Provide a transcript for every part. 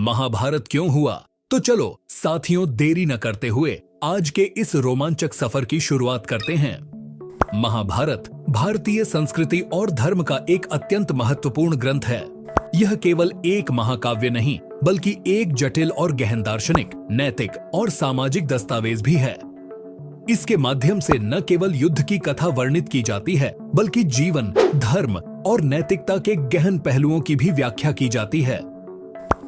महाभारत क्यों हुआ? तो चलो साथियों, देरी न करते हुए आज के इस रोमांचक सफर की शुरुआत करते हैं। महाभारत भारतीय संस्कृति और धर्म का एक अत्यंत महत्वपूर्ण ग्रंथ है। यह केवल एक महाकाव्य नहीं, बल्कि एक जटिल और गहन दार्शनिक, नैतिक और सामाजिक दस्तावेज भी है। इसके माध्यम से न केवल युद्ध की कथा वर्णित की जाती है, बल्कि जीवन, धर्म और नैतिकता के गहन पहलुओं की भी व्याख्या की जाती है।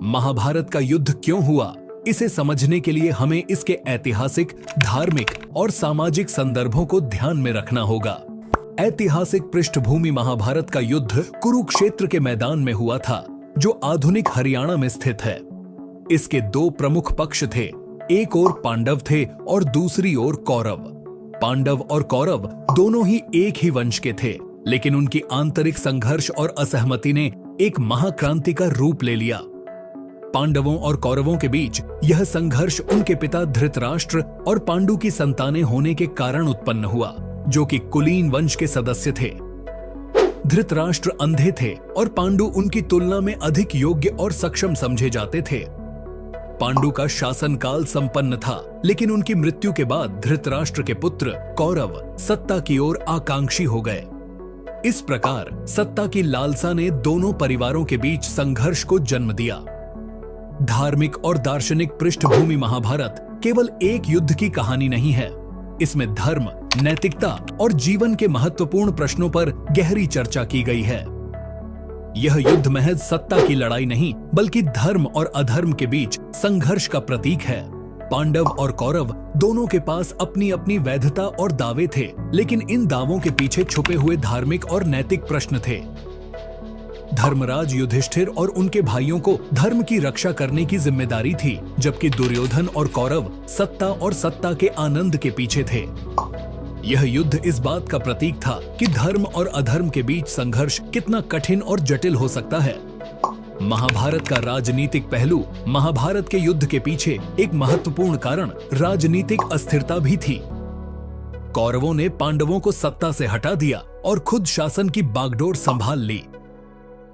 महाभारत का युद्ध क्यों हुआ, इसे समझने के लिए हमें इसके ऐतिहासिक, धार्मिक और सामाजिक संदर्भों को ध्यान में रखना होगा। ऐतिहासिक पृष्ठभूमि: महाभारत का युद्ध कुरुक्षेत्र के मैदान में हुआ था, जो आधुनिक हरियाणा में स्थित है। इसके दो प्रमुख पक्ष थे, एक ओर पांडव थे और दूसरी ओर कौरव। पांडव और कौरव दोनों ही एक ही वंश के थे, लेकिन उनकी आंतरिक संघर्ष और असहमति ने एक महाक्रांति का रूप ले लिया। पांडवों और कौरवों के बीच यह संघर्ष उनके पिता धृतराष्ट्र और पांडु की संतानें होने के कारण उत्पन्न हुआ, जो कि कुलीन वंश के सदस्य थे। धृतराष्ट्र अंधे थे और पांडु उनकी तुलना में अधिक योग्य और सक्षम समझे जाते थे। पांडु का शासनकाल संपन्न था, लेकिन उनकी मृत्यु के बाद धृतराष्ट्र के पुत्र कौरव सत्ता की ओर आकांक्षी हो गए। इस प्रकार सत्ता की लालसा ने दोनों परिवारों के बीच संघर्ष को जन्म दिया। धार्मिक और दार्शनिक पृष्ठभूमि: महाभारत केवल एक युद्ध की कहानी नहीं है। इसमें धर्म, नैतिकता और जीवन के महत्वपूर्ण प्रश्नों पर गहरी चर्चा की गई है। यह युद्ध महज सत्ता की लड़ाई नहीं, बल्कि धर्म और अधर्म के बीच संघर्ष का प्रतीक है। पांडव और कौरव दोनों के पास अपनी अपनी वैधता और दावे थे, लेकिन इन दावों के पीछे छुपे हुए धार्मिक और नैतिक प्रश्न थे। धर्मराज युधिष्ठिर और उनके भाइयों को धर्म की रक्षा करने की जिम्मेदारी थी, जबकि दुर्योधन और कौरव सत्ता और सत्ता के आनंद के पीछे थे। यह युद्ध इस बात का प्रतीक था कि धर्म और अधर्म के बीच संघर्ष कितना कठिन और जटिल हो सकता है। महाभारत का राजनीतिक पहलू: महाभारत के युद्ध के पीछे एक महत्वपूर्ण कारण राजनीतिक अस्थिरता भी थी। कौरवों ने पांडवों को सत्ता से हटा दिया और खुद शासन की बागडोर संभाल ली।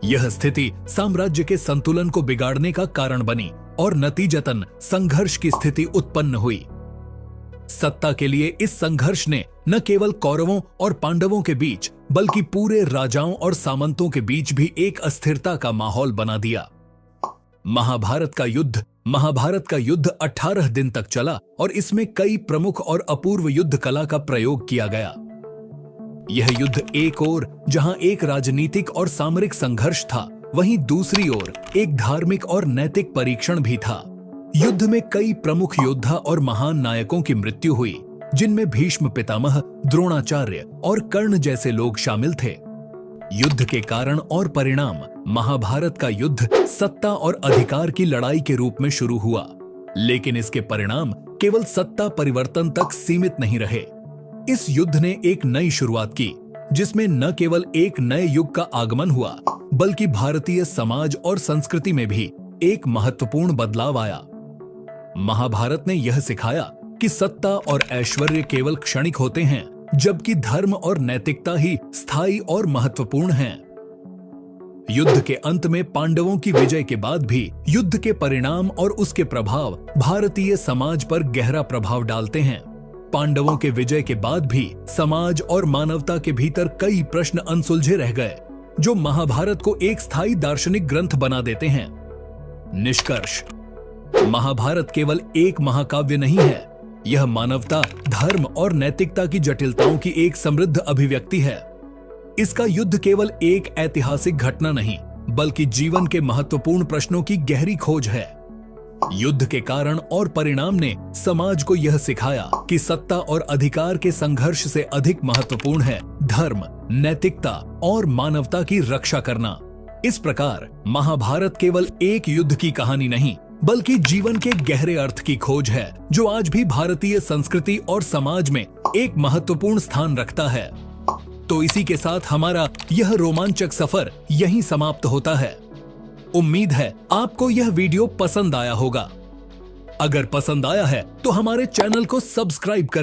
यह स्थिति साम्राज्य के संतुलन को बिगाड़ने का कारण बनी और नतीजतन संघर्ष की स्थिति उत्पन्न हुई। सत्ता के लिए इस संघर्ष ने न केवल कौरवों और पांडवों के बीच, बल्कि पूरे राजाओं और सामंतों के बीच भी एक अस्थिरता का माहौल बना दिया। महाभारत का युद्ध 18 दिन तक चला और इसमें कई प्रमुख और अपूर्व युद्ध कला का प्रयोग किया गया। यह युद्ध एक ओर जहां एक राजनीतिक और सामरिक संघर्ष था, वहीं दूसरी ओर एक धार्मिक और नैतिक परीक्षण भी था। युद्ध में कई प्रमुख योद्धा और महान नायकों की मृत्यु हुई, जिनमें भीष्म पितामह, द्रोणाचार्य और कर्ण जैसे लोग शामिल थे। युद्ध के कारण और परिणाम: महाभारत का युद्ध सत्ता और अधिकार की लड़ाई के रूप में शुरू हुआ, लेकिन इसके परिणाम केवल सत्ता परिवर्तन तक सीमित नहीं रहे। इस युद्ध ने एक नई शुरुआत की, जिसमें न केवल एक नए युग का आगमन हुआ, बल्कि भारतीय समाज और संस्कृति में भी एक महत्वपूर्ण बदलाव आया। महाभारत ने यह सिखाया कि सत्ता और ऐश्वर्य केवल क्षणिक होते हैं, जबकि धर्म और नैतिकता ही स्थायी और महत्वपूर्ण हैं। युद्ध के अंत में पांडवों की विजय के बाद भी युद्ध के परिणाम और उसके प्रभाव भारतीय समाज पर गहरा प्रभाव डालते हैं। पांडवों के विजय के बाद भी समाज और मानवता के भीतर कई प्रश्न अनसुलझे रह गए, जो महाभारत को एक स्थायी दार्शनिक ग्रंथ बना देते हैं। निष्कर्ष: महाभारत केवल एक महाकाव्य नहीं है, यह मानवता, धर्म और नैतिकता की जटिलताओं की एक समृद्ध अभिव्यक्ति है। इसका युद्ध केवल एक ऐतिहासिक घटना नहीं, बल्कि जीवन के महत्वपूर्ण प्रश्नों की गहरी खोज है। युद्ध के कारण और परिणाम ने समाज को यह सिखाया कि सत्ता और अधिकार के संघर्ष से अधिक महत्वपूर्ण है धर्म, नैतिकता और मानवता की रक्षा करना। इस प्रकार महाभारत केवल एक युद्ध की कहानी नहीं, बल्कि जीवन के गहरे अर्थ की खोज है, जो आज भी भारतीय संस्कृति और समाज में एक महत्वपूर्ण स्थान रखता है। तो इसी के साथ हमारा यह रोमांचक सफर यहीं समाप्त होता है। उम्मीद है आपको यह वीडियो पसंद आया होगा। अगर पसंद आया है तो हमारे चैनल को सब्सक्राइब करें